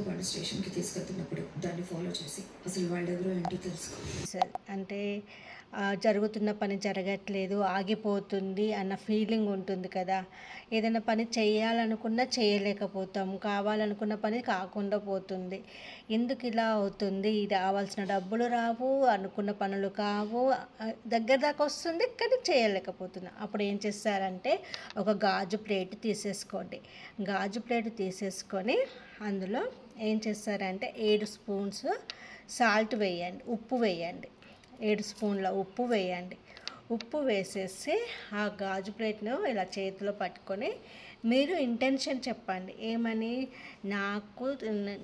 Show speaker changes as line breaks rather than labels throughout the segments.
వాళ్ళు స్టేషన్కి తీసుకెళ్తున్నప్పుడు దాన్ని ఫాలో చేసి అసలు వాళ్ళెవరో ఏంటో తెలుసుకో.
సార్ అంటే జరుగుతున్న పని జరగట్లేదు, ఆగిపోతుంది అన్న ఫీలింగ్ ఉంటుంది కదా. ఏదైనా పని చేయాలనుకున్నా చేయలేకపోతాం, కావాలనుకున్న పని కాకుండా పోతుంది. ఎందుకు ఇలా అవుతుంది? రావాల్సిన డబ్బులు రావు, అనుకున్న పనులు కావు, దగ్గర దాకా వస్తుంది కానీ చేయలేకపోతున్నా. అప్పుడు ఏం చేస్తారంటే ఒక గాజు ప్లేట్ తీసేసుకోండి. గాజు ప్లేట్ తీసేసుకొని అందులో ఏం చేస్తారంటే 7 స్పూన్స్ సాల్ట్ వేయండి, ఉప్పు వేయండి. 7 స్పూన్ల ఉప్పు వేయండి. ఉప్పు వేసేసి ఆ గాజు ప్లేట్ను ఇలా చేతిలో పట్టుకొని మీరు ఇంటెన్షన్ చెప్పండి. ఏమని?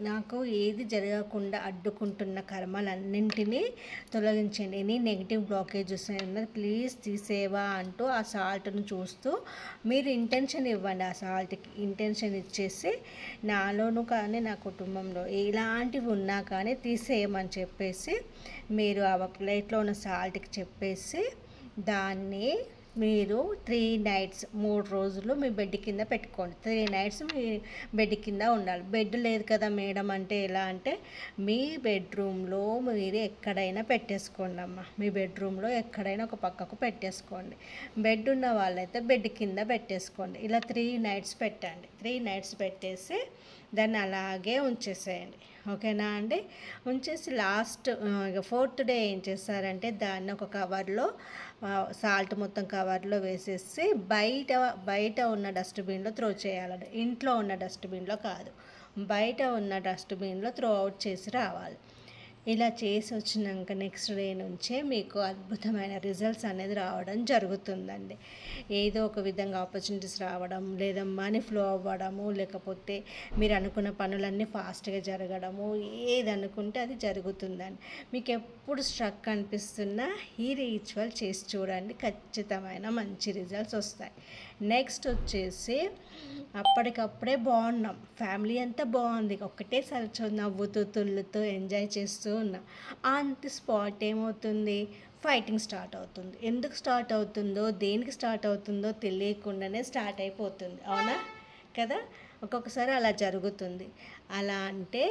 నాకు ఏది జరగకుండా అడ్డుకుంటున్న కర్మలన్నింటినీ తొలగించండి, ఎనీ నెగిటివ్ బ్లాకేజెస్ ఉన్నది ప్లీజ్ తీసేవా అంటూ ఆ సాల్ట్ను చూస్తూ మీరు ఇంటెన్షన్ ఇవ్వండి. ఆ సాల్ట్కి ఇంటెన్షన్ ఇచ్చేసి నాలోనూ కానీ నా కుటుంబంలో ఎలాంటివి ఉన్నా కానీ తీసేయమని చెప్పేసి మీరు ఆ ప్లేట్లో ఉన్న సాల్ట్కి చెప్పేసి దాన్ని మీరు 3 నైట్స్ 3 రోజులు మీ బెడ్ కింద పెట్టుకోండి. 3 నైట్స్ మీ బెడ్ కింద ఉండాలి. బెడ్ లేదు కదా మేడం అంటే ఎలా అంటే మీ బెడ్రూమ్లో మీరు ఎక్కడైనా పెట్టేసుకోండి అమ్మ. మీ బెడ్రూమ్లో ఎక్కడైనా ఒక పక్కకు పెట్టేసుకోండి. బెడ్ ఉన్న వాళ్ళైతే బెడ్ కింద పెట్టేసుకోండి. ఇలా 3 నైట్స్ పెట్టండి. 3 నైట్స్ పెట్టేసి దాన్ని అలాగే ఉంచేసేయండి. ఓకేనా అండి? ఉంచేసి లాస్ట్ 4th డే ఏం చేస్తారంటే దాన్ని ఒక కవర్లో సాల్ట్ మొత్తం కవర్లో వేసేసి బయట ఉన్న డస్ట్బిన్లో త్రో చేయాలండి. ఇంట్లో ఉన్న డస్ట్బిన్లో కాదు, బయట ఉన్న డస్ట్బిన్లో త్రో అవుట్ చేసి రావాలి. ఇలా చేసి వచ్చినాక నెక్స్ట్ డే నుంచే మీకు అద్భుతమైన రిజల్ట్స్ అనేది రావడం జరుగుతుందండి. ఏదో ఒక విధంగా ఆపర్చునిటీస్ రావడం, లేదా మనీ ఫ్లో అవ్వడము, లేకపోతే మీరు అనుకున్న పనులన్నీ ఫాస్ట్గా జరగడము, ఏది అనుకుంటే అది జరుగుతుందండి. మీకు ఎప్పుడు స్ట్రక్ అనిపిస్తున్నా ఈ రిచువల్ చేసి చూడండి, ఖచ్చితమైన మంచి రిజల్ట్స్ వస్తాయి. నెక్స్ట్ వచ్చేసి అప్పటికప్పుడే బాగున్నాం, ఫ్యామిలీ అంతా బాగుంది, ఒకటేసారి నవ్వుతూ తుల్లుతూ ఎంజాయ్ చేస్తూ ఉన్నాం. ఆన్ ది స్పాట్ ఏమవుతుంది? ఫైటింగ్ స్టార్ట్ అవుతుంది. ఎందుకు స్టార్ట్ అవుతుందో, దేనికి స్టార్ట్ అవుతుందో తెలియకుండానే స్టార్ట్ అయిపోతుంది. అవునా కదా? ఒక్కొక్కసారి అలా జరుగుతుంది. అలా అంటే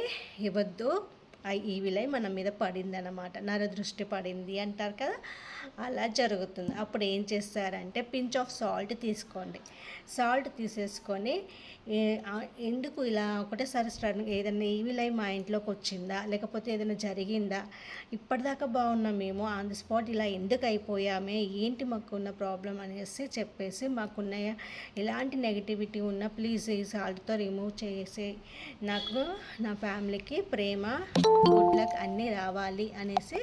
ఇవ్వద్దు, ఈ విలై మన మీద పడింది అన్నమాట, నరదృష్టి పడింది అంటారు కదా, అలా జరుగుతుంది. అప్పుడు ఏం చేస్తారంటే పించ్ ఆఫ్ సాల్ట్ తీసుకోండి. సాల్ట్ తీసేసుకొని ఎందుకు ఇలా ఒకటేసారి ఏదైనా ఈ విలై మా ఇంట్లోకి వచ్చిందా, లేకపోతే ఏదైనా జరిగిందా, ఇప్పటిదాకా బాగున్నాం మేము, ఆన్ ది స్పాట్ ఇలా ఎందుకు అయిపోయామే, ఏంటి మాకున్న ప్రాబ్లం అనేసి చెప్పేసి మాకున్న ఎలాంటి నెగిటివిటీ ఉన్నా ప్లీజ్ ఈ సాల్ట్తో రిమూవ్ చేసి నాకు నా ఫ్యామిలీకి ప్రేమ గుడ్ లక్ అన్నీ రావాలి అనేసి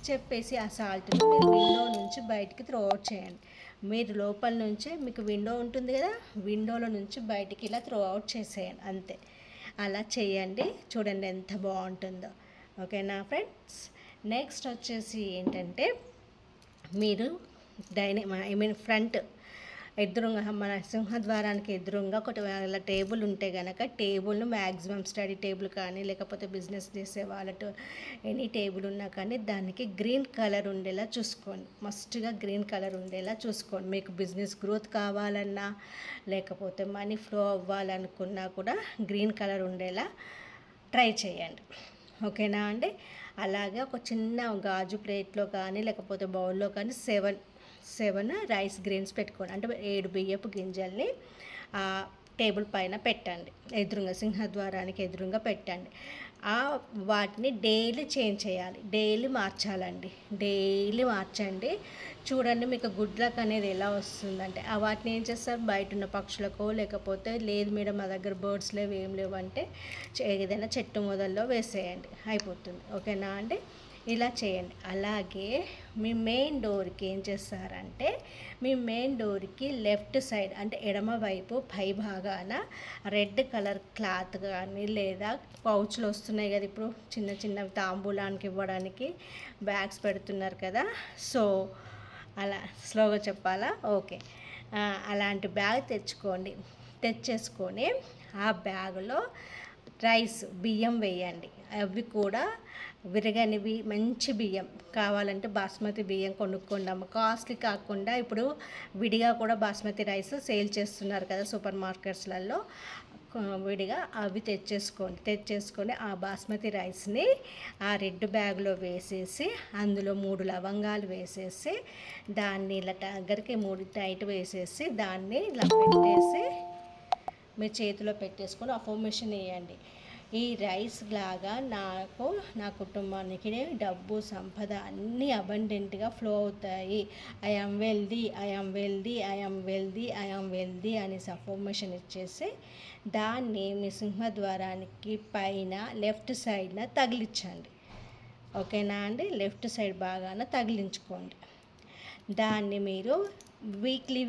చెప్పేసి ఆ సాల్ట్ని మీరు విండో నుంచి బయటికి త్రో అవుట్ చేయండి. మీరు లోపల నుంచే మీకు విండో ఉంటుంది కదా, విండోలో నుంచి బయటికి ఇలా త్రో అవుట్ చేసేయండి అంతే. అలా చేయండి, చూడండి ఎంత బాగుంటుందో. ఓకేనా ఫ్రెండ్స్? నెక్స్ట్ వచ్చేసి ఏంటంటే మీరు ఫ్రంట్ ఎదురుగా మన సింహద్వారానికి ఎదురుగా ఒకటి టేబుల్ ఉంటే కనుక టేబుల్ను మ్యాక్సిమం స్టడీ టేబుల్ కానీ లేకపోతే బిజినెస్ చేసే వాళ్ళతో ఎనీ టేబుల్ ఉన్నా కానీ దానికి గ్రీన్ కలర్ ఉండేలా చూసుకోండి. మస్ట్గా గ్రీన్ కలర్ ఉండేలా చూసుకోండి. మీకు బిజినెస్ గ్రోత్ కావాలన్నా లేకపోతే మనీ ఫ్లో అవ్వాలనుకున్నా కూడా గ్రీన్ కలర్ ఉండేలా ట్రై చేయండి. ఓకేనా అండి? అలాగే ఒక చిన్న గాజు ప్లేట్లో కానీ లేకపోతే బౌల్లో కానీ 7 రైస్ గ్రెయిన్స్ పెట్టుకోండి. అంటే 7 బియ్యపు గింజల్ని టేబుల్ పైన పెట్టండి, ఎదురుగా సింహద్వారానికి ఎదురుగా పెట్టండి. వాటిని డైలీ చేంజ్ చేయాలి, డైలీ మార్చాలండి, డైలీ మార్చండి. చూడండి మీకు గుడ్ లక్ అనేది ఎలా వస్తుందంటే వాటిని ఏం చేస్తారు, బయట ఉన్న పక్షులకో లేకపోతే లేదు మేడం మా దగ్గర బర్డ్స్ లేవు ఏం లేవు అంటే ఏదైనా చెట్టు మొదల్లో వేసేయండి, అయిపోతుంది. ఓకేనా అండి? ఇలా చేయండి. అలాగే మీ మెయిన్ డోర్కి ఏం చేస్తారంటే మీ మెయిన్ డోర్కి లెఫ్ట్ సైడ్ అంటే ఎడమ వైపు పై భాగాన రెడ్ కలర్ క్లాత్ కానీ లేదా పౌచ్లు వస్తున్నాయి కదా, ఇప్పుడు చిన్న చిన్న తాంబూలానికి ఇవ్వడానికి బ్యాగ్స్ పెడుతున్నారు కదా, సో అలా స్లోగా చెప్పాలా? ఓకే, అలాంటి బ్యాగ్ తెచ్చేసుకొని ఆ బ్యాగులో రైస్ బియ్యం వేయండి. అవి కూడా విరగనివి మంచి బియ్యం కావాలంటే బాస్మతి బియ్యం కొనుక్కోండి. కాస్ట్లీ కాకుండా ఇప్పుడు విడిగా కూడా బాస్మతి రైస్ సేల్ చేస్తున్నారు కదా సూపర్ మార్కెట్స్లలో, విడిగా అవి తెచ్చేసుకొని ఆ బాస్మతి రైస్ని ఆ రెడ్ బ్యాగ్లో వేసేసి అందులో 3 లవంగాలు వేసేసి దాన్ని ఇలా దగ్గరికి 3 టైట్ వేసేసి దాన్ని ఇలా పెట్టేసి మీ చేతిలో పెట్టేసుకొని అఫర్మేషన్ వేయండి. ఈ రైస్ లాగా నాకు నా కుటుంబానికి డబ్బు సంపద అన్నీ అబండెంట్గా ఫ్లో అవుతాయి. I am wealthy, I am wealthy, I am wealthy, I am wealthy అనేసి అఫర్మేషన్ ఇచ్చేసి దాన్ని మీ సింహద్వారానికి పైన లెఫ్ట్ సైడ్న తగిలించండి. ఓకేనా అండి? లెఫ్ట్ సైడ్ బాగాన తగిలించుకోండి. దాన్ని మీరు వీక్లీ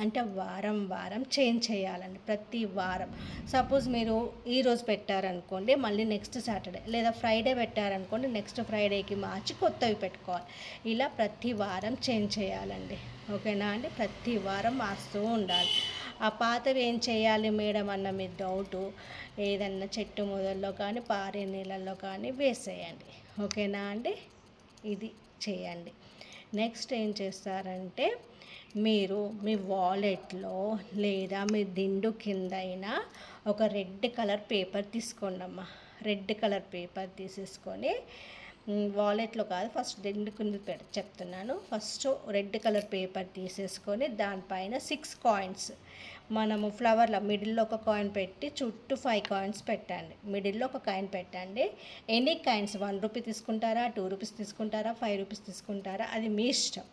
అంటే వారం చేంజ్ చేయాలండి. ప్రతి వారం సపోజ్ మీరు ఈరోజు పెట్టారనుకోండి, మళ్ళీ నెక్స్ట్ సాటర్డే లేదా ఫ్రైడే పెట్టారనుకోండి, నెక్స్ట్ ఫ్రైడేకి మార్చి కొత్తవి పెట్టుకోవాలి. ఇలా ప్రతి వారం చేంజ్ చేయాలండి. ఓకేనా అండి? ప్రతి వారం మారుస్తూ ఉండాలి. ఆ పాతవి ఏం చేయాలి మేడం అన్న మీ డౌటు, ఏదన్నా చెట్టు మొదల్లో కానీ పారే నీళ్ళల్లో కానీ వేసేయండి. ఓకేనా అండి? ఇది చేయండి. నెక్స్ట్ ఏం చేస్తారంటే మీరు మీ వాలెట్లో లేదా మీ దిండు కింద అయినా ఒక రెడ్ కలర్ పేపర్ తీసుకోండి అమ్మ. రెడ్ కలర్ పేపర్ తీసేసుకొని వాలెట్లో కాదు, ఫస్ట్ దిండు కింద చెప్తున్నాను. ఫస్ట్ రెడ్ కలర్ పేపర్ తీసేసుకొని దానిపైన 6 కాయిన్స్, మనము ఫ్లవర్లో మిడిల్లో ఒక కాయిన్ పెట్టి చుట్టూ 5 కాయిన్స్ పెట్టండి. మిడిల్లో ఒక కాయిన్ పెట్టండి. ఎనీ కాయిన్స్ 1 రూపీ తీసుకుంటారా, 2 రూపీస్ తీసుకుంటారా, 5 రూపీస్ తీసుకుంటారా, అది మీ ఇష్టం.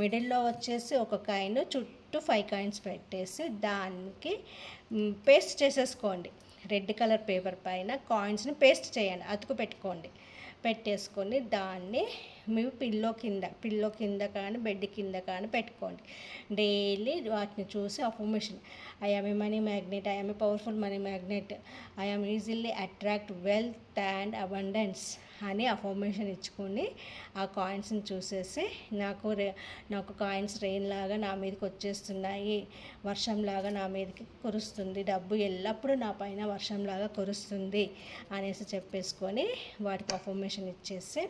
మిడిల్లో వచ్చేసి ఒక కాయిన్, చుట్టూ 5 కాయిన్స్ పెట్టేసి దానికి పేస్ట్ చేసేసుకోండి. రెడ్ కలర్ పేపర్ పైన కాయిన్స్ని పేస్ట్ చేయండి, అతుకు పెట్టుకోండి. పెట్టేసుకొని దాన్ని మీ పిల్లో కింద కానీ బెడ్ కింద కానీ పెట్టుకోండి. డైలీ వాటిని చూసి affirmation, I am a money magnet, I am a powerful money magnet, I am easily attract wealth and abundance అని అఫర్మేషన్ ఇచ్చుకొని ఆ కాయిన్స్ని చూసేసి నాకు కాయిన్స్ రెయిన్ లాగా నా మీదకి వచ్చేస్తున్నాయి, వర్షంలాగా నా మీదకి కురుస్తుంది, డబ్బు ఎల్లప్పుడూ నా పైన వర్షంలాగా కురుస్తుంది అనేసి చెప్పేసుకొని వాటికి అఫర్మేషన్ ఇచ్చేసి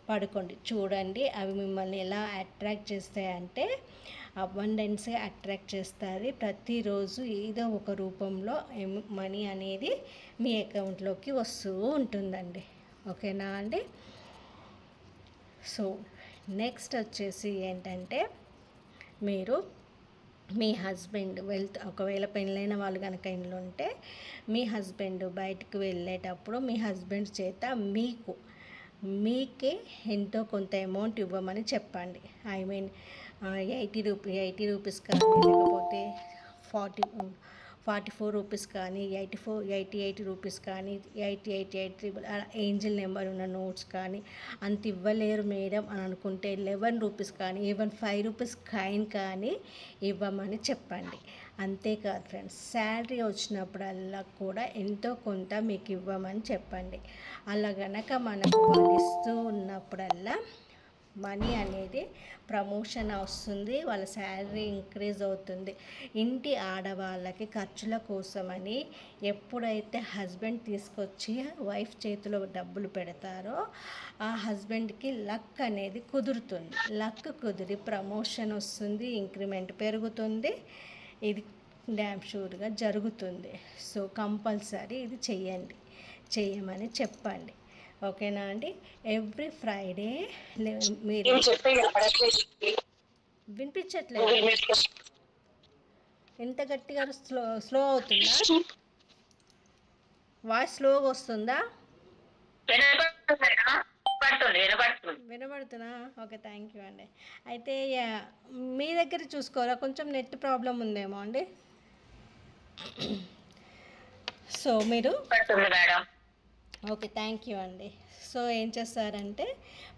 పడుకోండి. చూడండి అవి మిమ్మల్ని ఎలా అట్రాక్ట్ చేస్తాయంటే అబండెన్స్గా అట్రాక్ట్ చేస్తుంది. ప్రతిరోజు ఏదో ఒక రూపంలో మనీ అనేది మీ అకౌంట్లోకి వస్తూ ఉంటుందండి. ఓకేనా అండి? సో నెక్స్ట్ వచ్చేసి ఏంటంటే మీరు మీ హస్బెండ్ ఒకవేళ పెళ్ళైన వాళ్ళు కనుక ఇంట్లో ఉంటే మీ హస్బెండ్ బయటకు వెళ్ళేటప్పుడు మీ హస్బెండ్ చేత మీకే ఎంతో కొంత అమౌంట్ ఇవ్వమని చెప్పండి. ఐ మీన్ 80 రూపీస్ కానీ లేకపోతే 44 రూపీస్ కానీ 88 రూపీస్ కానీ 88 అలా ఏంజిల్ నెంబర్ ఉన్న నోట్స్ కానీ అంత ఇవ్వలేరు మేడం అని అనుకుంటే 11 రూపీస్ కానీ ఈవెన్ 5 రూపీస్ కాయిన్ కానీ ఇవ్వమని చెప్పండి. అంతేకాదు ఫ్రెండ్స్, శాలరీ వచ్చినప్పుడల్లా కూడా ఎంతో కొంత మీకు ఇవ్వమని చెప్పండి. అలా గనక మనకు వాళ్ళు ఇస్తూ ఉన్నప్పుడల్లా మనీ అనేది ప్రమోషన్ వస్తుంది, వాళ్ళ శాలరీ ఇంక్రీజ్ అవుతుంది. ఇంటి ఆడవాళ్ళకి ఖర్చుల కోసమని ఎప్పుడైతే హస్బెండ్ తీసుకొచ్చి వైఫ్ చేతిలో డబ్బులు పెడతారో ఆ హస్బెండ్కి లక్ అనేది కుదురుతుంది. లక్ కుదిరి ప్రమోషన్ వస్తుంది, ఇంక్రిమెంట్ పెరుగుతుంది. ఇది డ్యామ్ షూర్గా జరుగుతుంది. సో కంపల్సరీ ఇది చేయమని చెప్పండి. ఓకేనా అండి? ఎవ్రీ ఫ్రైడే మీరు వినిపించట్లేదు, ఎంత గట్టిగా స్లో అవుతుందా? వాయిస్ స్లోగా వస్తుందా? వినబడుతున్నా? ఓకే, థ్యాంక్ యూ అండి. అయితే మీ దగ్గర చూసుకోరా, కొంచెం నెట్ ప్రాబ్లం ఉందేమో అండి. సో మీరు ఓకే, థ్యాంక్ యూ అండి. సో ఏం చేస్తారంటే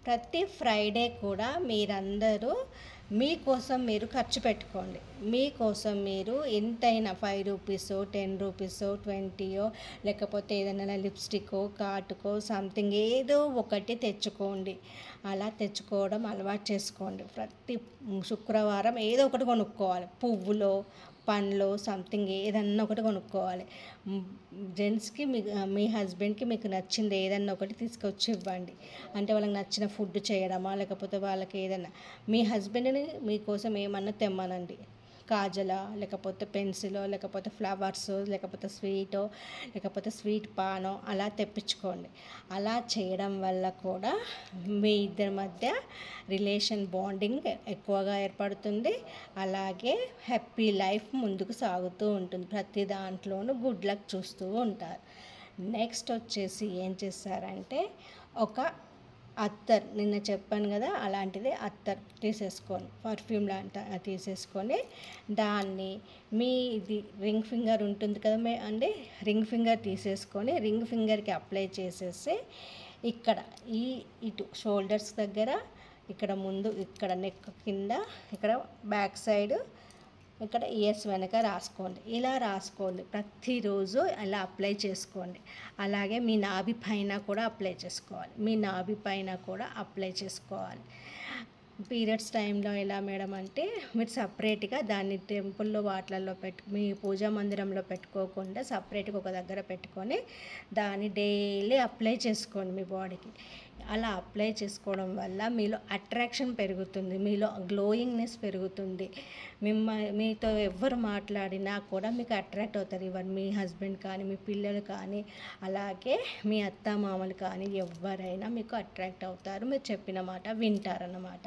ప్రతి ఫ్రైడే కూడా మీరందరూ మీకోసం మీరు ఖర్చు పెట్టుకోండి. మీకోసం మీరు ఎంతైనా 5 రూపీసో 10 రూపీసో 20 లేకపోతే ఏదైనా లిప్స్టిక్కో కాటుకో సంథింగ్ ఏదో ఒకటి తెచ్చుకోండి. అలా తెచ్చుకోవడం అలవాటు చేసుకోండి. ప్రతి శుక్రవారం ఏదో ఒకటి కొనుక్కోవాలి. పువ్వులో పండ్లో సంథింగ్ ఏదన్నా ఒకటి కొనుక్కోవాలి. జెంట్స్కి మీ హస్బెండ్కి మీకు నచ్చింది ఏదన్నా ఒకటి తీసుకొచ్చి ఇవ్వండి. అంటే వాళ్ళకి నచ్చిన ఫుడ్ చేయడమా లేకపోతే వాళ్ళకి ఏదన్నా మీ హస్బెండ్ని మీకోసం ఏమన్నా తెమ్మనండి. కాజల, లేకపోతే పెన్సిలో, లేకపోతే ఫ్లవర్స్, లేకపోతే స్వీటో, లేకపోతే స్వీట్ పానో అలా తెప్పించుకోండి. అలా చేయడం వల్ల కూడా మీ ఇద్దరి మధ్య రిలేషన్ బాండింగ్ ఎక్కువగా ఏర్పడుతుంది. అలాగే హ్యాపీ లైఫ్ ముందుకు సాగుతూ ఉంటుంది. ప్రతి దాంట్లోనూ గుడ్ లక్ చూస్తూ ఉంటారు. నెక్స్ట్ వచ్చేసి ఏం చేస్తారంటే ఒక అత్తర్, నిన్న చెప్పాను కదా అలాంటిది అత్తర్ తీసేసుకొని, పర్ఫ్యూమ్ లాంటి తీసేసుకొని దాన్ని మీ ఇది రింగ్ ఫింగర్ ఉంటుంది కదా అంటే రింగ్ ఫింగర్ తీసేసుకొని రింగ్ ఫింగర్కి అప్లై చేసేసి ఇక్కడ ఇటు షోల్డర్స్ దగ్గర, ఇక్కడ ముందు, ఇక్కడ నెక్ కింద, ఇక్కడ బ్యాక్ సైడ్, ఇక్కడ ఇయర్స్ వెనక రాసుకోండి. ఇలా రాసుకోండి, ప్రతిరోజు అలా అప్లై చేసుకోండి. అలాగే మీ నాభి పైన కూడా అప్లై చేసుకోవాలి. పీరియడ్స్ టైంలో ఎలా మేడం అంటే మీరు సపరేట్గా దాన్ని టెంపుల్లో వాటిలలో మీ పూజా మందిరంలో పెట్టుకోకుండా సపరేట్గా ఒక దగ్గర పెట్టుకొని దాన్ని డైలీ అప్లై చేసుకోండి మీ బాడీకి. అలా అప్లై చేసుకోవడం వల్ల మీలో అట్రాక్షన్ పెరుగుతుంది, మీలో గ్లోయింగ్నెస్ పెరుగుతుంది. మీతో ఎవరు మాట్లాడినా కూడా మీకు అట్రాక్ట్ అవుతారు. ఈవెన్ మీ హస్బెండ్ కానీ, మీ పిల్లలు కానీ, అలాగే మీ అత్త మామలు కానీ ఎవరైనా మీకు అట్రాక్ట్ అవుతారు. మీరు చెప్పిన మాట వింటారన్నమాట.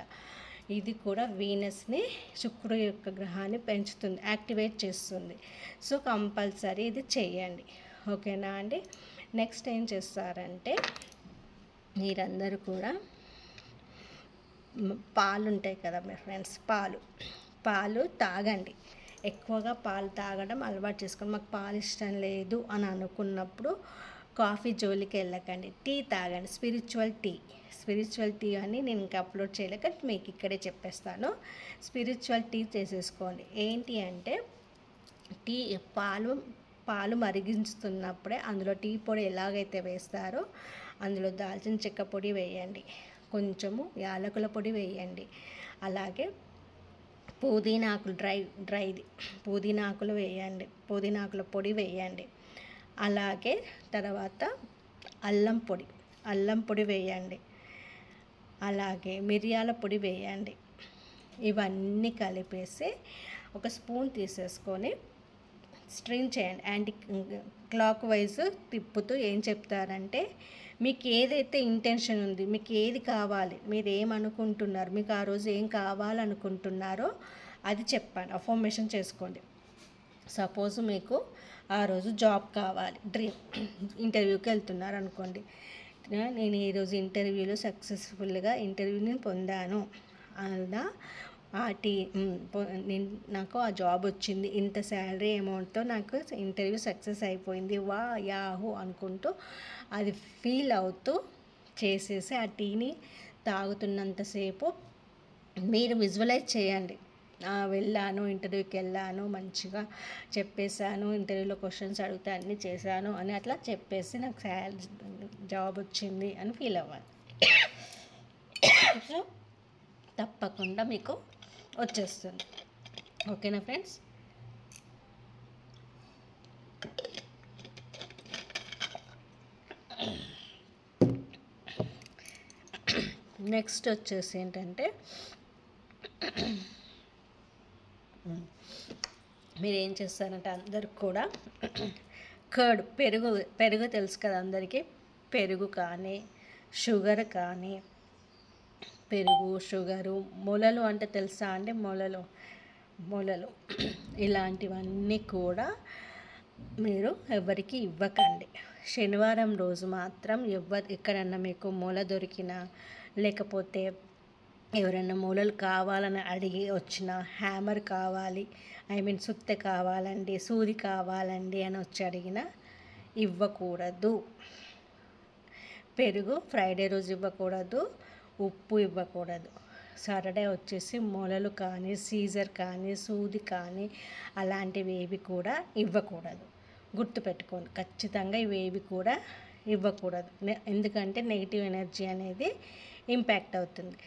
ఇది కూడా వీనస్ని, శుక్రుడు యొక్క గ్రహాన్ని పెంచుతుంది, యాక్టివేట్ చేస్తుంది. సో కంపల్సరీ ఇది చేయండి. ఓకేనా అండి. నెక్స్ట్ ఏం చేస్తారంటే మీరందరూ కూడా పాలు ఉంటాయి కదా మీ ఫ్రెండ్స్, పాలు తాగండి. ఎక్కువగా పాలు తాగడం అలవాటు చేసుకోండి. మాకు పాలు ఇష్టం లేదు అని అనుకున్నప్పుడు కాఫీ జోలికి వెళ్ళకండి, టీ తాగండి. స్పిరిచువల్ టీ అని నేను ఇంకా అప్లోడ్ చేయలేక మీకు ఇక్కడే చెప్పేస్తాను. స్పిరిచువల్ టీ చేసేసుకోండి. ఏంటి అంటే పాలు మరిగించుతున్నప్పుడే అందులో టీ పొడి ఎలాగైతే వేస్తారో అందులో దాల్చిన చెక్క పొడి వేయండి, కొంచెము యాలకుల పొడి వేయండి, అలాగే పుదీనాకులు డ్రైది పుదీనాకులు వేయండి, పుదీనాకుల పొడి వేయండి. అలాగే తర్వాత అల్లం పొడి వేయండి, అలాగే మిరియాల పొడి వేయండి. ఇవన్నీ కలిపేసి ఒక స్పూన్ తీసేసుకొని స్ట్రెయిన్ చేయండి. యాంటీ క్లాక్ వైజ్ తిప్పుతూ ఏం చెప్తారంటే మీకు ఏదైతే ఇంటెన్షన్ ఉంది, మీకు ఏది కావాలి, మీరు ఏమనుకుంటున్నారు, మీకు ఆ రోజు ఏం కావాలనుకుంటున్నారో అది చెప్పండి, అఫర్మేషన్ చేసుకోండి. సపోజ్ మీకు ఆ రోజు జాబ్ కావాలి, డ్రీమ్, ఇంటర్వ్యూకి వెళ్తున్నారు అనుకోండి. నేను ఈరోజు ఇంటర్వ్యూలో సక్సెస్ఫుల్గా ఇంటర్వ్యూని పొందాను, అలా నాకు ఆ జాబ్ వచ్చింది, ఇంత శాలరీ అమౌంట్తో నాకు ఇంటర్వ్యూ సక్సెస్ అయిపోయింది, వా యాహూ అనుకుంటూ అది ఫీల్ అవుతూ చేసేసి ఆ టీని తాగుతున్నంతసేపు మీరు విజువలైజ్ చేయండి. వెళ్ళాను, ఇంటర్వ్యూకి వెళ్ళాను, మంచిగా చెప్పేశాను, ఇంటర్వ్యూలో క్వశ్చన్స్ అడిగితే అన్నీ చేశాను అని అట్లా చెప్పేసి నాకు జాబ్ వచ్చింది అని ఫీల్ అవ్వాలి. సో తప్పకుండా మీకు వచ్చేస్తుంది. ఓకేనా ఫ్రెండ్స్. నెక్స్ట్ వచ్చేసి ఏంటంటే మీరు ఏం చేస్తారంటే అందరికి కూడా కర్డ్, పెరుగు తెలుసు కదా అందరికీ. పెరుగు కానీ, షుగర్ కానీ, పెరుగు, షుగరు, మొలలు అంటే తెలుసా అండి, మొలలు ఇలాంటివన్నీ కూడా మీరు ఎవరికి ఇవ్వకండి. శనివారం రోజు మాత్రం ఎక్కడన్నా మీకు మూల దొరికినా, లేకపోతే ఎవరైనా మూలలు కావాలని అడిగి వచ్చిన, హ్యామర్ కావాలి, సుత్తె కావాలండి, సూది కావాలండి అని వచ్చి అడిగినా ఇవ్వకూడదు. పెరుగు ఫ్రైడే రోజు ఇవ్వకూడదు, ఉప్పు ఇవ్వకూడదు. సాటర్డే వచ్చేసి మొలలు కానీ, సీజర్ కానీ, సూది కానీ అలాంటివి ఏవి కూడా ఇవ్వకూడదు. గుర్తుపెట్టుకోండి, ఖచ్చితంగా ఇవేవి కూడా ఇవ్వకూడదు. ఎందుకంటే నెగిటివ్ ఎనర్జీ అనేది ఇంపాక్ట్ అవుతుంది.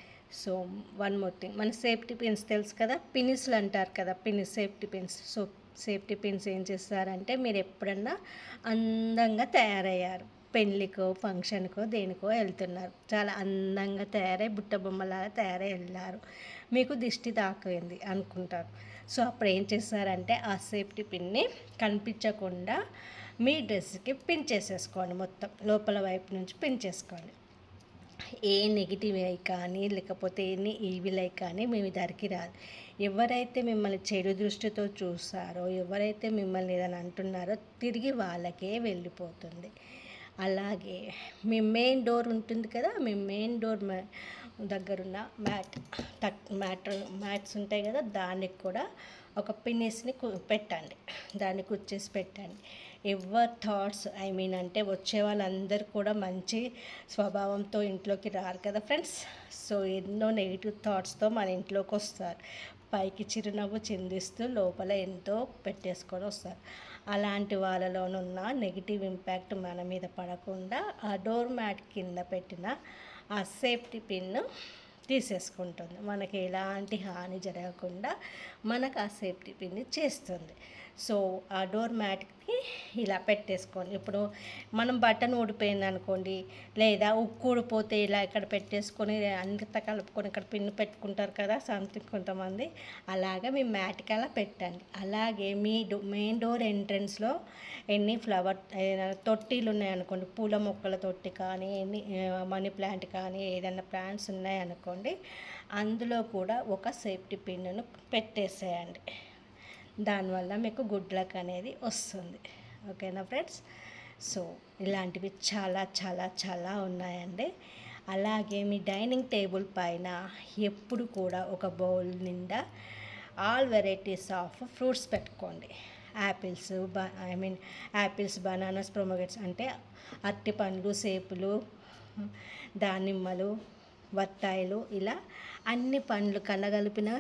సో వన్ మోర్ థింగ్, మన సేఫ్టీ పిన్స్ తెలుసు కదా, పిన్స్లు అంటారు కదా, safety pins. So safety pins ఏం చేస్తారంటే మీరు ఎప్పుడన్నా అందంగా తయారయ్యారు, పెళ్ళికో ఫంక్షన్కో దేనికో వెళ్తున్నారు, చాలా అందంగా తయారై బుట్ట బొమ్మలాగా తయారై వెళ్ళారు, మీకు దిష్టి తాకింది అనుకుంటారు. సో అప్పుడు ఏం చేస్తారంటే ఆ సేఫ్టీ పిన్ని కనిపించకుండా మీ డ్రెస్కి పిన్ చేసేసుకోండి, మొత్తం లోపల వైపు నుంచి పిన్ చేసుకోండి. ఏ నెగిటివ్ అయి కానీ లేకపోతే ఎన్ని ఈవిల్ అయి కానీ మీ దగ్గరికి రాదు. ఎవరైతే మిమ్మల్ని చెడు దృష్టితో చూస్తారో, ఎవరైతే మిమ్మల్ని ఏదైనా అంటున్నారో తిరిగి వాళ్ళకే వెళ్ళిపోతుంది. అలాగే మీ మెయిన్ డోర్ ఉంటుంది కదా, మీ మెయిన్ డోర్ దగ్గరున్న మ్యాట్స్ ఉంటాయి కదా, దానికి కూడా ఒక పిన్నిస్ని పెట్టండి, దాన్ని కుచ్చేసి పెట్టండి. ఎవర్ థాట్స్ అంటే వచ్చే వాళ్ళందరూ కూడా మంచి స్వభావంతో ఇంట్లోకి రారు కదా ఫ్రెండ్స్. సో ఎన్నో నెగిటివ్ థాట్స్తో మన ఇంట్లోకి వస్తారు, పైకి చిరునవ్వు చిందిస్తూ లోపల ఎంతో పెట్టేసుకొని వస్తారు. అలాంటి వాళ్ళలోనున్న నెగిటివ్ ఇంపాక్ట్ మన మీద పడకుండా ఆ డోర్ మ్యాట్ కింద పెట్టిన ఆ సేఫ్టీ పిన్ తీసేసుకుంటుంది. మనకి ఎలాంటి హాని జరగకుండా మనకు ఆ సేఫ్టీ పిన్ చేస్తుంది. సో ఆ డోర్ మ్యాట్కి ఇలా పెట్టేసుకోండి. ఇప్పుడు మనం బటన్ ఊడిపోయింది అనుకోండి, లేదా ఉక్కు ఊడిపోతే ఇలా ఇక్కడ పెట్టేసుకొని అంతా కలుపుకొని ఇక్కడ పిన్ పెట్టుకుంటారు కదా సంథింగ్ కొంతమంది, అలాగే మీ మ్యాట్కి అలా పెట్టండి. అలాగే మీ మెయిన్ డోర్ ఎంట్రన్స్లో ఎన్ని ఫ్లవర్ తొట్టిలు ఉన్నాయనుకోండి, పూల మొక్కల తొట్టి కానీ ఎన్ని మనీ ప్లాంట్ కానీ ఏదైనా ప్లాంట్స్ ఉన్నాయనుకోండి, అందులో కూడా ఒక సేఫ్టీ పిన్ను పెట్టేసేయండి. దానివల్ల మీకు గుడ్ లక్ అనేది వస్తుంది. ఓకేనా ఫ్రెండ్స్. సో ఇలాంటివి చాలా చాలా చాలా ఉన్నాయండి. అలాగే మీ డైనింగ్ టేబుల్ పైన ఎప్పుడు కూడా ఒక బౌల్ నిండా ఆల్ వెరైటీస్ ఆఫ్ ఫ్రూట్స్ పెట్టుకోండి. యాపిల్స్, బనానాస్, ప్రొమోగేట్స్ అంటే అరటి పండ్లు, సేపులు, దానిమ్మలు, బత్తాయిలు, ఇలా అన్ని పండ్లు కలగలిపిన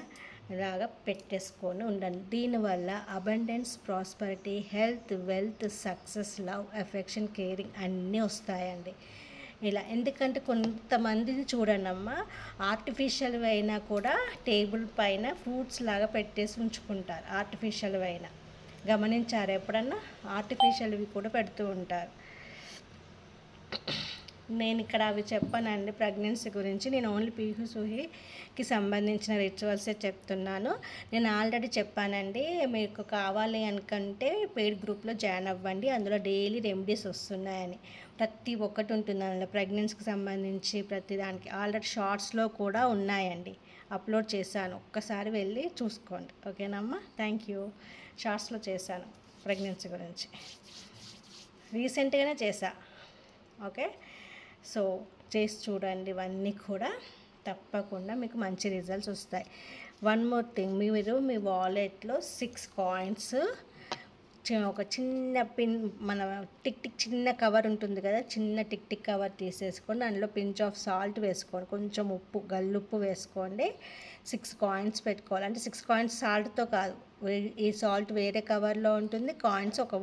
లాగా పెట్టేసుకొని ఉండండి. దీనివల్ల abundance, prosperity, health, wealth, success, love, affection, caring అన్నీ వస్తాయండి. ఇలా ఎందుకంటే కొంతమందిని చూడండి అమ్మ, ఆర్టిఫిషియల్ అయినా కూడా టేబుల్ పైన ఫ్రూట్స్ లాగా పెట్టేసి ఉంచుకుంటారు. ఆర్టిఫిషియల్ అయినా గమనించారు ఎప్పుడన్నా? ఆర్టిఫిషియల్వి కూడా పెడుతూ ఉంటారు. నేను ఇక్కడ అవి చెప్పానండి ప్రెగ్నెన్సీ గురించి. నేను ఓన్లీ పీహుసూహికి సంబంధించిన రిచువల్సే చెప్తున్నాను. నేను ఆల్రెడీ చెప్పానండి, మీకు కావాలి అనుకుంటే పెయిడ్ గ్రూప్లో జాయిన్ అవ్వండి, అందులో డైలీ రెమెడీస్ వస్తున్నాయని. ప్రతి ఒక్కటి ఉంటుంది అందులో ప్రెగ్నెన్సీకి సంబంధించి ప్రతి దానికి. ఆల్రెడీ షార్ట్స్లో కూడా ఉన్నాయండి, అప్లోడ్ చేశాను, ఒక్కసారి వెళ్ళి చూసుకోండి. ఓకేనమ్మా, థ్యాంక్ యూ. షార్ట్స్లో చేశాను ప్రెగ్నెన్సీ గురించి, రీసెంట్గానే చేశా. ఓకే, సో చేసి చూడండి, ఇవన్నీ కూడా తప్పకుండా మీకు మంచి రిజల్ట్స్ వస్తాయి. వన్ మోర్ థింగ్, మీరు మీ వాలెట్లో 6 కాయిన్స్, ఒక చిన్న పిన్, మన టిక్ చిన్న కవర్ ఉంటుంది కదా, చిన్న టిక్ కవర్ తీసేసుకోండి, అందులో పించ్ ఆఫ్ సాల్ట్ వేసుకోండి, కొంచెం ఉప్పు, గల్లుప్పు వేసుకోండి. 6 కాయిన్స్ పెట్టుకోవాలి. అంటే 6 కాయిన్స్ సాల్ట్తో కాదు, ఈ సాల్ట్ వేరే కవర్లో ఉంటుంది, కాయిన్స్ ఒక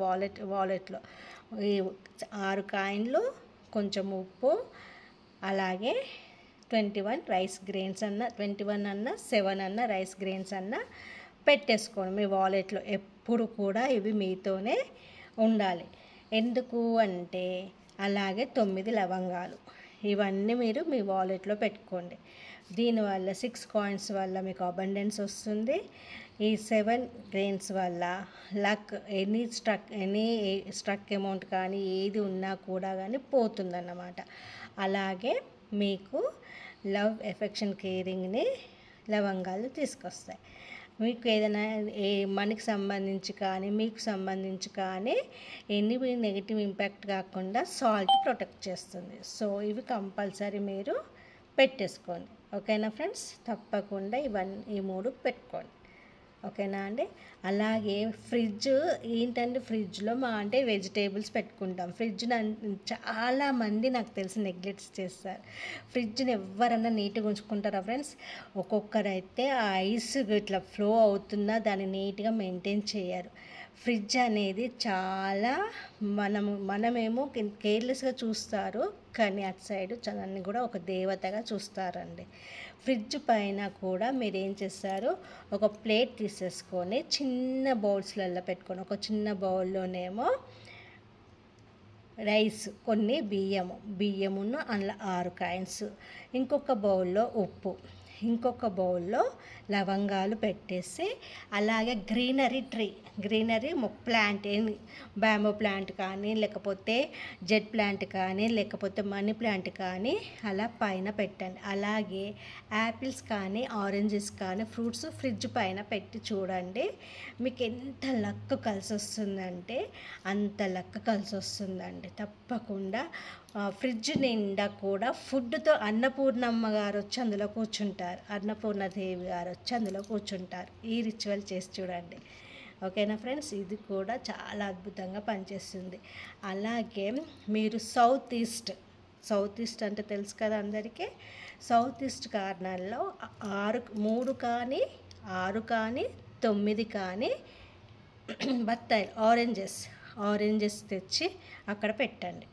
వాలెట్లో. ఈ 6 కాయిన్లు, కొంచెం ఉప్పు, అలాగే 21 రైస్ గ్రెయిన్స్ 21 అన్న 7 అన్న రైస్ గ్రెయిన్స్ పెట్టేసుకోండి మీ వాలెట్లో. ఎప్పుడు కూడా ఇవి మీతోనే ఉండాలి. ఎందుకు అంటే అలాగే 9 లవంగాలు, ఇవన్నీ మీరు మీ వాలెట్లో పెట్టుకోండి. దీనివల్ల 6 కాయిన్స్ వల్ల మీకు అబండెన్స్ వస్తుంది. ఈ 7 గ్రెయిన్స్ వల్ల లక్, ఎనీ స్ట్రక్ అమౌంట్ కానీ ఏది ఉన్నా కూడా కానీ పోతుందన్నమాట. అలాగే మీకు లవ్, ఎఫెక్షన్, కేరింగ్ని లవంగాలు తీసుకొస్తాయి. మీకు ఏదైనా మనకి సంబంధించి కానీ మీకు సంబంధించి కానీ ఎన్ని నెగిటివ్ ఇంపాక్ట్ కాకుండా సాల్ట్ ప్రొటెక్ట్ చేస్తుంది. సో ఇవి కంపల్సరీ మీరు పెట్టేసుకోండి. ఓకేనా ఫ్రెండ్స్, తప్పకుండా ఈ 3 పెట్టుకోండి. ఓకేనా అండి. అలాగే ఫ్రిడ్జ్ ఏంటంటే, ఫ్రిడ్జ్లో అంటే వెజిటేబుల్స్ పెట్టుకుంటాం. ఫ్రిడ్జ్ని చాలామంది నాకు తెలిసి నెగ్లెక్ట్ చేస్తారు. ఫ్రిడ్జ్ని ఎవరన్నా నీట్గా ఉంచుకుంటారా ఫ్రెండ్స్? ఒక్కొక్కరైతే ఆ ఐస్ ఇట్లా ఫ్లో అవుతున్నా దాన్ని నీట్గా మెయింటైన్ చేయరు. ఫ్రిడ్జ్ అనేది చాలా మనమేమో కేర్లెస్గా చూస్తారు, కానీ అటు సైడ్ దాన్ని కూడా ఒక దేవతగా చూస్తారండి. ఫ్రిడ్జ్ పైన కూడా మీరు ఏం చేస్తారు, ఒక ప్లేట్ తీసేసుకొని చిన్న బౌల్స్లలో పెట్టుకొని, ఒక చిన్న బౌల్లోనేమో రైస్, కొన్ని బియ్యమును అందులో 6 కాయిన్స్, ఇంకొక బౌల్లో ఉప్పు, ఇంకొక బౌల్లో లవంగాలు పెట్టేసి, అలాగే గ్రీనరీ ప్లాంట్, బ్యాంబో ప్లాంట్ కానీ, లేకపోతే జెడ్ ప్లాంట్ కానీ, లేకపోతే మనీ ప్లాంట్ కానీ అలా పైన పెట్టండి. అలాగే యాపిల్స్ కానీ, ఆరెంజెస్ కానీ, ఫ్రూట్స్ ఫ్రిడ్జ్ పైన పెట్టి చూడండి. మీకు ఎంత లక్ కలిసి వస్తుందంటే అంత లక్ కలిసి వస్తుందండి. తప్పకుండా ఫ్రిడ్జ్ నిండా కూడా ఫుడ్తో అన్నపూర్ణమ్మ గారు వచ్చి అందులో కూర్చుంటారు, అన్నపూర్ణదేవి గారు వచ్చి అందులో కూర్చుంటారు. ఈ రిచువల్ చేసి చూడండి. ఓకేనా ఫ్రెండ్స్, ఇది కూడా చాలా అద్భుతంగా పనిచేస్తుంది. అలాగే మీరు సౌత్ ఈస్ట్ అంటే తెలుసు కదా అందరికీ. సౌత్ ఈస్ట్ కార్నర్లో 3 కానీ 6 కానీ 9 కానీ బత్తాయిలు ఆరెంజెస్ తెచ్చి అక్కడ పెట్టండి.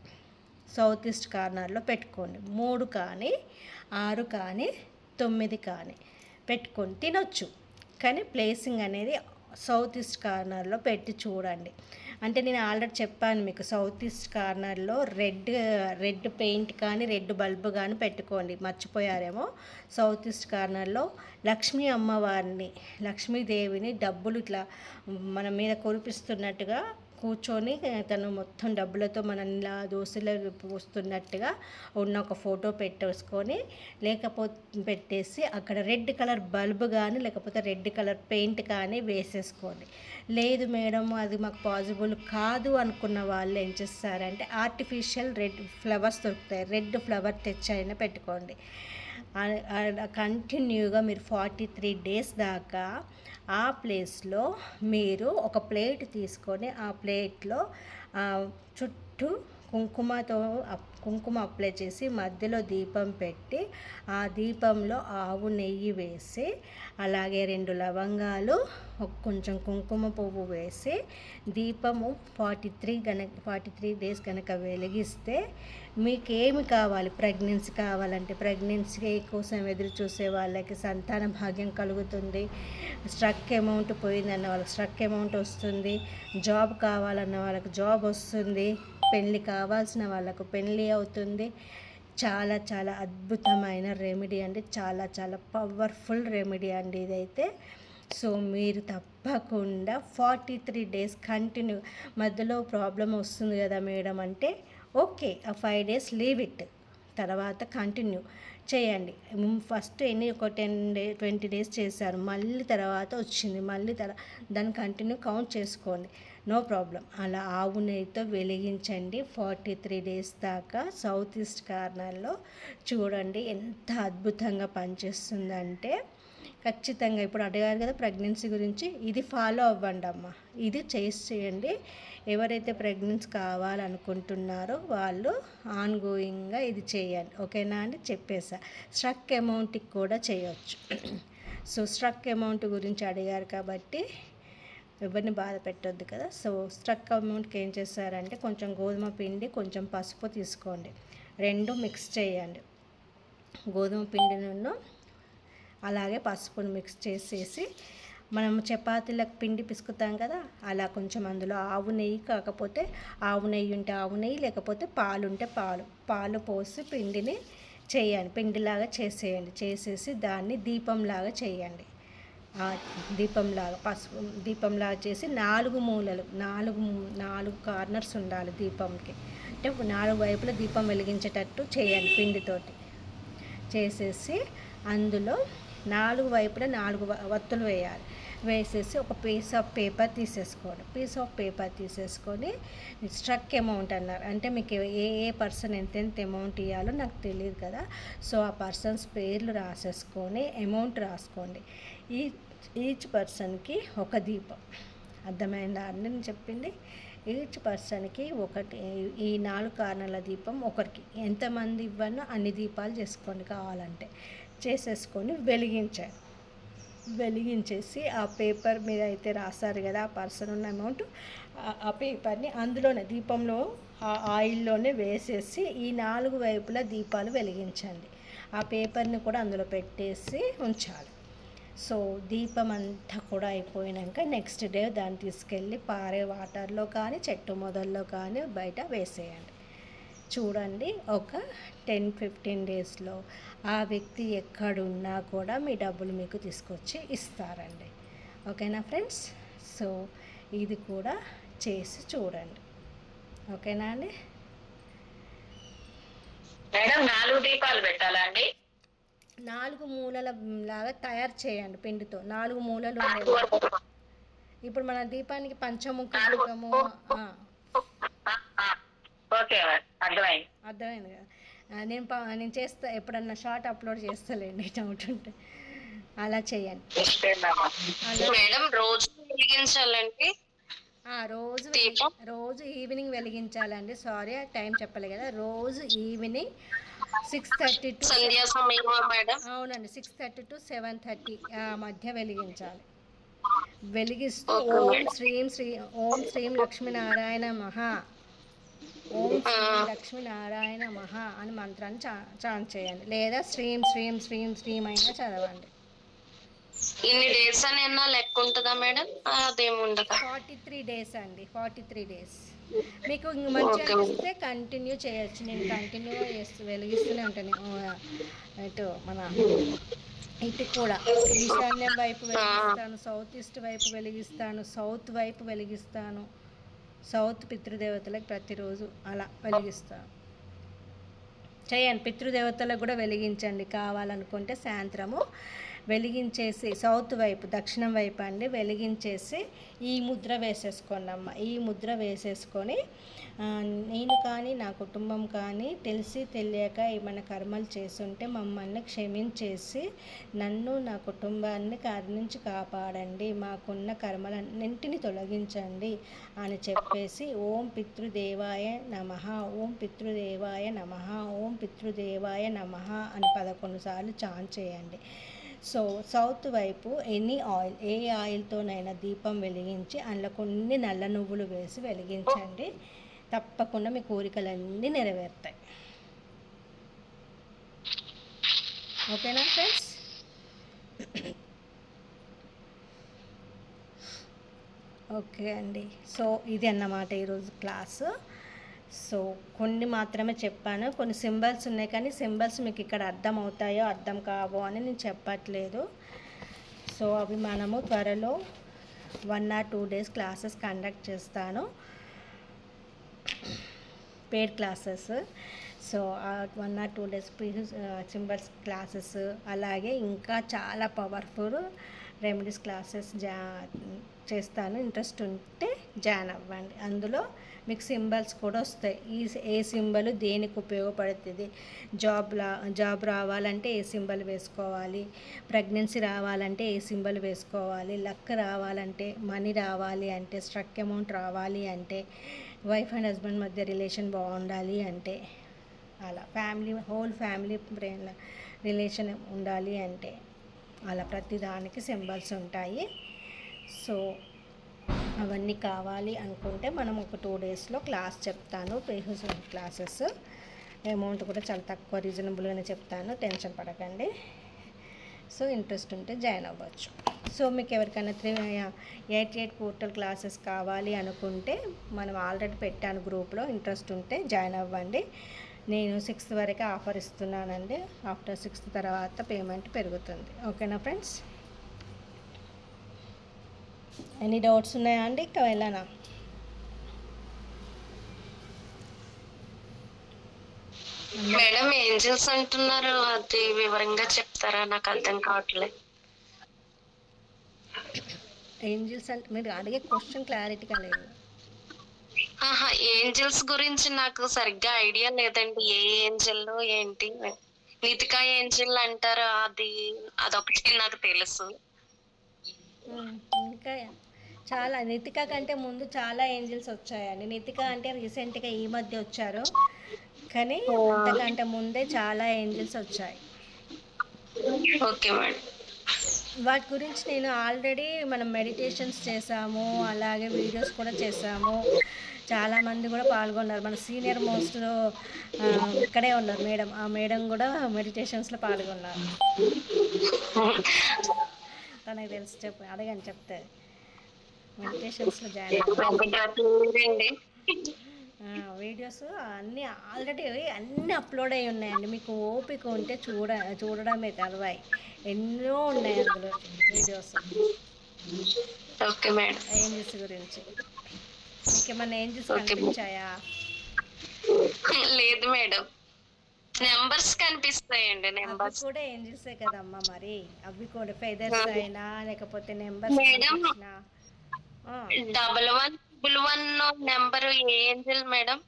సౌత్ ఈస్ట్ కార్నర్లో పెట్టుకోండి. 3 కానీ 6 కానీ 9 కానీ పెట్టుకొని తినొచ్చు. కానీ ప్లేసింగ్ అనేది సౌత్ ఈస్ట్ కార్నర్లో పెట్టి చూడండి. అంటే నేను ఆల్రెడీ చెప్పాను మీకు, సౌత్ ఈస్ట్ కార్నర్లో రెడ్ పెయింట్ కానీ రెడ్ బల్బు కానీ పెట్టుకోండి. మర్చిపోయారేమో. సౌత్ ఈస్ట్ కార్నర్లో లక్ష్మీదేవిని డబ్బులు ఇట్లా మన మీద కురిపిస్తున్నట్టుగా కూర్చొని తను మొత్తం డబ్బులతో మనల్ని దోశలో పోస్తున్నట్టుగా ఉన్న ఒక ఫోటో పెట్టేసుకొని, పెట్టేసి అక్కడ రెడ్ కలర్ బల్బు కానీ లేకపోతే రెడ్ కలర్ పెయింట్ కానీ వేసేసుకోండి. లేదు మేడం అది మాకు పాసిబుల్ కాదు అనుకున్న వాళ్ళు ఏం చేస్తారంటే ఆర్టిఫిషియల్ రెడ్ ఫ్లవర్స్ దొరుకుతాయి, రెడ్ ఫ్లవర్ తెచ్చి అయినా పెట్టుకోండి. కంటిన్యూగా మీరు 43 డేస్ దాకా ఆ ప్లేస్లో మీరు ఒక ప్లేట్ తీసుకొని ఆ ప్లేట్లో చుట్టూ కుంకుమ అప్లై చేసి మధ్యలో దీపం పెట్టి ఆ దీపంలో ఆవు నెయ్యి వేసి, అలాగే 2 లవంగాలు, కొంచెం కుంకుమ పువ్వు వేసి దీపము 43 డేస్ కనుక వెలిగిస్తే మీకేమి కావాలి, ప్రెగ్నెన్సీ కావాలంటే ప్రెగ్నెన్సీ కోసం ఎదురు చూసే వాళ్ళకి సంతాన భాగ్యం కలుగుతుంది, స్ట్రక్ అమౌంట్ పోయిందన్న వాళ్ళకి స్ట్రక్ అమౌంట్ వస్తుంది, జాబ్ కావాలన్న వాళ్ళకి జాబ్ వస్తుంది, పెళ్ళి కావాల్సిన వాళ్ళకు పెళ్ళి అవుతుంది. చాలా చాలా అద్భుతమైన రెమెడీ అండి, చాలా చాలా పవర్ఫుల్ రెమెడీ అండి ఇదైతే. సో మీరు తప్పకుండా 43 డేస్ కంటిన్యూ. మధ్యలో ప్రాబ్లం వస్తుంది కదా మేడం అంటే ఓకే, ఆ 5 డేస్ లీవ్ ఇట్, తర్వాత కంటిన్యూ చేయండి. ఫస్ట్ ఒక 20 డేస్ చేశారు, మళ్ళీ తర్వాత వచ్చింది, దాన్ని కంటిన్యూ కౌంట్ చేసుకోండి, నో ప్రాబ్లం. అలా ఆవు నెయ్యితో వెలిగించండి 43 డేస్ దాకా. సౌత్ ఈస్ట్ కార్నర్లో చూడండి ఎంత అద్భుతంగా పనిచేస్తుందంటే ఖచ్చితంగా. ఇప్పుడు అడిగారు కదా ప్రెగ్నెన్సీ గురించి, ఇది ఫాలో అవ్వండి అమ్మ, ఇది చేయండి. ఎవరైతే ప్రెగ్నెన్సీ కావాలనుకుంటున్నారో వాళ్ళు ఆన్గోయింగ్గా ఇది చేయండి. ఓకేనా అండి, చెప్పేసా. స్ట్రక్ అమౌంట్కి కూడా చేయొచ్చు. సో స్ట్రక్ అమౌంట్ గురించి అడిగారు కాబట్టి ఎవరిని బాధ పెట్టొద్దు కదా. సో స్ట్రక్ అమౌంట్కి ఏం చేస్తారంటే కొంచెం గోధుమ పిండి, కొంచెం పసుపు తీసుకోండి, 2 మిక్స్ చేయండి. గోధుమ పిండిను అలాగే పసుపును మిక్స్ చేసేసి, మనం చపాతీలకు పిండి పిసుకుతాం కదా అలా కొంచెం అందులో ఆవు నెయ్యి, కాకపోతే ఆవు నెయ్యి ఉంటే ఆవు నెయ్యి, లేకపోతే పాలు ఉంటే పాలు పోసి పిండిని చేయండి, పిండిలాగా చేసేసి దాన్ని దీపంలాగా చేయండి. దీపంలాగా చేసి 4 మూలలు 4 కార్నర్స్ ఉండాలి దీపంకి. అంటే 4 వైపుల దీపం వెలిగించేటట్టు చేయండి పిండితోటి. చేసేసి అందులో 4 వైపులా 4 వత్తులు వేసేసి ఒక పీస్ ఆఫ్ పేపర్ తీసేసుకొని స్ట్రక్ అమౌంట్ అన్నారు అంటే మీకు ఏ పర్సన్ ఎంత అమౌంట్ ఇవ్వాలో నాకు తెలియదు కదా. సో ఆ పర్సన్స్ పేర్లు రాసేసుకొని అమౌంట్ రాసుకోండి. ఈచ్ పర్సన్కి ఒక దీపం, అర్థమైందా అని నేను చెప్పింది. ఈచ్ పర్సన్కి ఒకటి, ఈ 4 కార్నర్ల దీపం ఒకరికి, ఎంతమంది ఇవ్వనో అన్ని దీపాలు చేసుకోండి కావాలంటే. చేసేసుకొని వెలిగించేసి ఆ పేపర్ మీద అయితే రాస్తారు కదా ఆ పర్సన్ ఉన్న అమౌంట్, ఆ పేపర్ని అందులోనే దీపంలో ఆ ఆయిల్లోనే వేసేసి ఈ 4 వైపులా దీపాలు వెలిగించండి. ఆ పేపర్ని కూడా అందులో పెట్టేసి ఉంచాలి. సో దీపం అంతా కూడా అయిపోయినాక నెక్స్ట్ డే దాన్ని తీసుకెళ్ళి పారే వాటర్లో కానీ చెట్టు మొదల్లో కానీ బయట వేసేయండి. చూడండి. ఒక 10-15 డేస్లో ఆ వ్యక్తి ఎక్కడున్నా కూడా మీ డబ్బులు మీకు తీసుకొచ్చి ఇస్తారండి. ఓకేనా ఫ్రెండ్స్? సో ఇది కూడా చేసి చూడండి. ఓకేనా అండి?
మేడం 4 దీపాలు పెట్టాలా అండి?
4 మూలల లాగా తయారు చేయండి పిండితో. 4 మూలలు ఉండేవి. ఇప్పుడు మన దీపానికి పంచముఖ దీపము
ఓకే అర్థమైంది.
అర్థమైంది కదా. నేను చేస్తా, ఎప్పుడన్నా షార్ట్ అప్లోడ్ చేస్తాలేండి డౌట్ ఉంటే. అలా చేయండి.
మేడం రోజు వెలిగించాలండి?
రోజు ఈవినింగ్ వెలిగించాలండి. సారీ టైం చెప్పలే కదా. రోజు ఈవినింగ్ 6:30 to
సంధ్యా సమయం మేడం.
అవునండి, 6:30 to 7:30 మధ్య వెలిగించాలి. వెలిగిస్తూ ఓం శ్రీం లక్ష్మీనారాయణ మహా, ఓం శ్రీం లక్ష్మీనారాయణ మహా అని మంత్రాన్ని చాంట్ చేయండి. లేదా శ్రీం శ్రీం శ్రీం శ్రీం అయినా చదవండి.
ఇన్ని డేస్ అని అన్నా లెక్క ఉంటుందా మేడం? అదేముండదా?
43 డేస్ అండి. 43 డేస్. మీకు మంచిగా అనిపిస్తే కంటిన్యూ చేయొచ్చు. నేను కంటిన్యూ వెలిగిస్తూనే ఉంటాను. ఇటు కూడా ఈశాన్యం వైపు వెలిగిస్తాను, సౌత్ ఈస్ట్ వైపు వెలిగిస్తాను, సౌత్ వైపు వెలిగిస్తాను, సౌత్ పితృదేవతలకు ప్రతిరోజు అలా వెలిగిస్తాను. చేయండి. పితృదేవతలకు కూడా వెలిగించండి. కావాలనుకుంటే సాయంత్రము వెలిగించేసి సౌత్ వైపు, దక్షిణం వైపు అండి వెలిగించేసి ఈ ముద్ర వేసేసుకోండి అమ్మ. ఈ ముద్ర వేసేసుకొని నేను కానీ నా కుటుంబం కానీ తెలిసి తెలియక ఏమైనా కర్మలు చేస్తుంటే మమ్మల్ని క్షమించేసి నన్ను నా కుటుంబాన్ని కరుణించి కాపాడండి, మాకున్న కర్మలన్నింటిని తొలగించండి అని చెప్పేసి ఓం పితృదేవాయ నమః, ఓం పితృదేవాయ నమః, ఓం పితృదేవాయ నమః అని 11 సార్లు చాంట్ చేయండి. సో సౌత్ వైపు ఏ ఆయిల్తోనైనా దీపం వెలిగించి అందులో కొన్ని నల్ల నువ్వులు వేసి వెలిగించండి. తప్పకుండా మీ కోరికలన్నీ నెరవేరుతాయి. ఓకేనా ఫ్రెండ్స్? ఓకే అండి. సో ఇది అన్నమాట ఈరోజు క్లాసు. సో కొన్ని మాత్రమే చెప్పాను. కొన్ని సింబల్స్ ఉన్నాయి, కానీ సింబల్స్ మీకు ఇక్కడ అర్థం అవుతాయో అర్థం కావో అని నేను చెప్పట్లేదు. సో అవి మనము త్వరలో 1 or 2 days క్లాసెస్ కండక్ట్ చేస్తాను, paid classes. So 1 or 2 days symbols classes, అలాగే ఇంకా చాలా పవర్ఫుల్ రెమెడీస్ క్లాసెస్ చేస్తాను. ఇంట్రెస్ట్ ఉంటే జాయిన్ అవ్వండి. అందులో మీకు సింబల్స్ కూడా వస్తాయి. ఏ సింబల్ దేనికి ఉపయోగపడుతుంది, జాబ్ రావాలంటే ఏ సింబల్ వేసుకోవాలి, ప్రెగ్నెన్సీ రావాలంటే ఏ సింబల్ వేసుకోవాలి, లక్ రావాలంటే, మనీ రావాలి అంటే, స్ట్రక్ అమౌంట్ రావాలి అంటే, వైఫ్ అండ్ హస్బెండ్ మధ్య రిలేషన్ బాగుండాలి అంటే, అలా హోల్ ఫ్యామిలీ రిలేషన్ ఉండాలి అంటే, అలా ప్రతిదానికి సింబల్స్ ఉంటాయి. సో అవన్నీ కావాలి అనుకుంటే మనం ఒక 2 daysలో క్లాస్ చెప్తాను. క్లాసెస్ అమౌంట్ కూడా చాలా తక్కువ, రీజనబుల్గానే చెప్తాను, టెన్షన్ పడకండి. సో ఇంట్రెస్ట్ ఉంటే జాయిన్ అవ్వచ్చు. సో మీకు ఎవరికైనా 88 పోర్టల్ క్లాసెస్ కావాలి అనుకుంటే మనం ఆల్రెడీ పెట్టాను గ్రూప్లో. ఇంట్రెస్ట్ ఉంటే జాయిన్ అవ్వండి. నేను 6th వరకు ఆఫర్ ఇస్తున్నానండి. ఆఫ్టర్ 6th తర్వాత పేమెంట్ పెరుగుతుంది. ఓకేనా ఫ్రెండ్స్? ఎనీ డౌట్స్ ఉన్నాయా అండి? ఇంకా వెళ్ళనా?
మేడం ఏంజల్స్ అంటున్నారు, అది వివరంగా చెప్తారా? నాకు అర్థం కావట్లేదు.
ఏంజల్స్ అంటే మీరు అడిగే క్వశ్చన్ క్లారిటీగా లేదు.
ఏంజల్స్ గురించి నాకు సరిగ్గా ఐడియా లేదండి. ఏ ఏంజల్ ఏంటి? నితికా ఏంజల్ అంటారు, అదొకటి నాకు తెలుసు.
ఇంకా చాలా, నితికా కంటే ముందు చాలా ఏంజల్స్ వచ్చాయండి. నితికా అంటే రీసెంట్గా ఈ మధ్య వచ్చారు, కానీ అంతకంటే ముందే చాలా ఏంజల్స్ వచ్చాయి.
Okay madam.
వాటి గురించి నేను ఆల్రెడీ మనం మెడిటేషన్స్ చేసాము, అలాగే వీడియోస్ కూడా చేసాము. చాలామంది కూడా పాల్గొన్నారు. మన సీనియర్ మోస్ట్లో ఇక్కడే ఉన్నారు మేడం. ఆ మేడం కూడా మెడిటేషన్స్లో పాల్గొన్నారు. తనకు తెలిసి అడగని చెప్తే మెడిటేషన్స్లో జాయిన్ వీడియోస్ అన్నీ ఆల్రెడీ అన్నీ అప్లోడ్ అయి ఉన్నాయండి. మీకు ఓపిక ఉంటే చూడడమే తర్వాయి ఎన్నో ఉన్నాయి అందులో వీడియోస్
ఓకే మేడం.
ఏంజిల్స్ గురించి. మీకేమన్నా ఏంజిల్స్
ఓకే మేడం.
కనిపించాయా?
లేదు మేడం, నెంబర్స్ కనిపిస్తాయండి.
అవి
నెంబర్స్
కూడా ఏంజిల్సే కదమ్మా మరి. అవి కూడా ఫెదర్స్ అయినా లేకపోతే నెంబర్స్
మేడం,
కనిపించినా.
1111 నెంబర్ ఏ ఏంజల్ మేడం?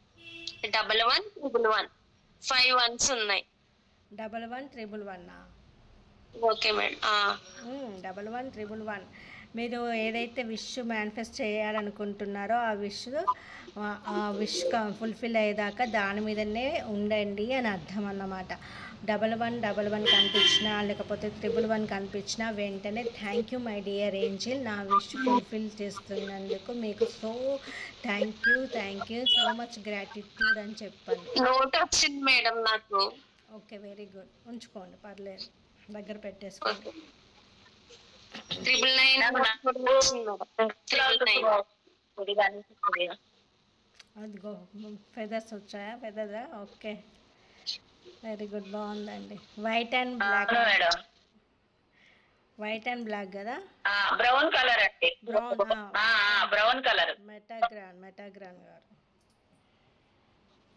1111 5 1s ఉన్నాయి.
1111.
Okay madam.
1111. మీరు ఏదైతే విష్ మేనిఫెస్ట్ చేయాలనుకుంటున్నారో ఆ విష్ ఫుల్ఫిల్ అయ్యేదాకా దాని మీదనే ఉండండి అని అర్థం అన్నమాట. 1111 కనిపించినా లేకపోతే 111 కనిపించినా వెంటనే thank you my dear angel, నా విష్ ఫుల్ఫిల్ చేస్తున్నందుకు మీకు thank you so much gratitude అని చెప్పండి.
నోట్ వచ్చింది మేడం నాకు.
Okay, very good. ఉంచుకోండి, పర్లేదు, దగ్గర పెట్టేసుకోండి.
999.
అదిగో ఫెదర్స్ వచ్చాయా? ఫెదరా? ఓకే, వెరీ గుడ్, బాగుందండి. వైట్ అండ్ బ్లాక్ కదా?
బ్రౌన్ కలర్ అండి. Brown colour.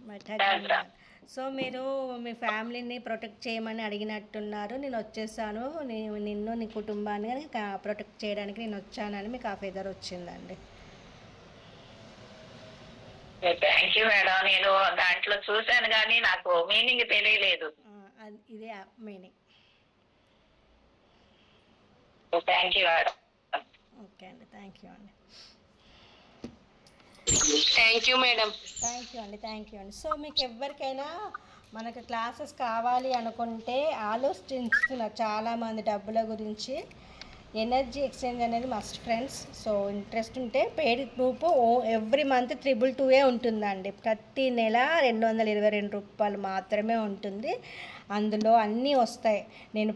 మెటాగ్రాన్ గారు. సో మీరు మీ ఫ్యామిలీని ప్రొటెక్ట్ చేయమని అడిగినట్టున్నారు. నేను వచ్చేసాను, నిన్ను నీ కుటుంబాన్ని ప్రొటెక్ట్ చేయడానికి నేను వచ్చానని మీకు ఆ ఫెదర్ వచ్చిందండి.
Thank you madam. నేను దాంట్లో చూశాను కానీ నాకు మీనింగ్ తెలియలేదు.
ఇదే meaning.
Thank you madam.
Okay అండి, థ్యాంక్ యూ అండి.
Thank you madam.
Thank you అండి. సో మీకు ఎవరికైనా మనకు క్లాసెస్ కావాలి అనుకుంటే ఆలోచిస్తున్నారు చాలామంది డబ్బుల గురించి. ఎనర్జీ ఎక్స్చేంజ్ అనేది మస్ట్ ఫ్రెండ్స్. సో ఇంట్రెస్ట్ ఉంటే పెయిడ్ గ్రూప్ ఎవ్రీ మంత్ 222 ఉంటుందండి. ప్రతి నెల 222 రూపాయలు మాత్రమే ఉంటుంది. అందులో అన్నీ వస్తాయి. నేను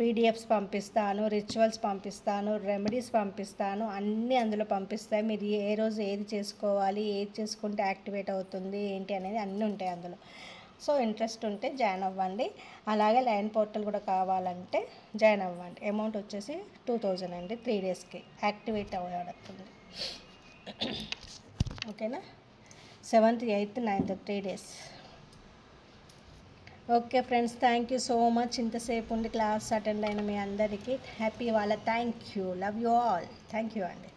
పీడిఎఫ్స్ పంపిస్తాను, రిచువల్స్ పంపిస్తాను, రెమెడీస్ పంపిస్తాను, అన్నీ అందులో పంపిస్తాయి. మీరు ఏ రోజు ఏది చేసుకోవాలి, ఏది చేసుకుంటే యాక్టివేట్ అవుతుంది ఏంటి అనేది అన్నీ ఉంటాయి అందులో. సో ఇంట్రెస్ట్ ఉంటే జాయిన్ అవ్వండి. అలాగే లైన్ పోర్టల్ కూడా కావాలంటే జాయిన్ అవ్వండి. అమౌంట్ వచ్చేసి 2000 అండి. 3 డేస్కి యాక్టివేట్ అవ్వడుతుంది. ఓకేనా? 7th, 8th, 9th 3 days. Okay friends, thank you so much. ఇంతసేపు ఉండి క్లాస్ అటెండ్ అయిన మీ అందరికీ హ్యాపీ వాళ్ళ thank you. Love you all. Thank you అండి.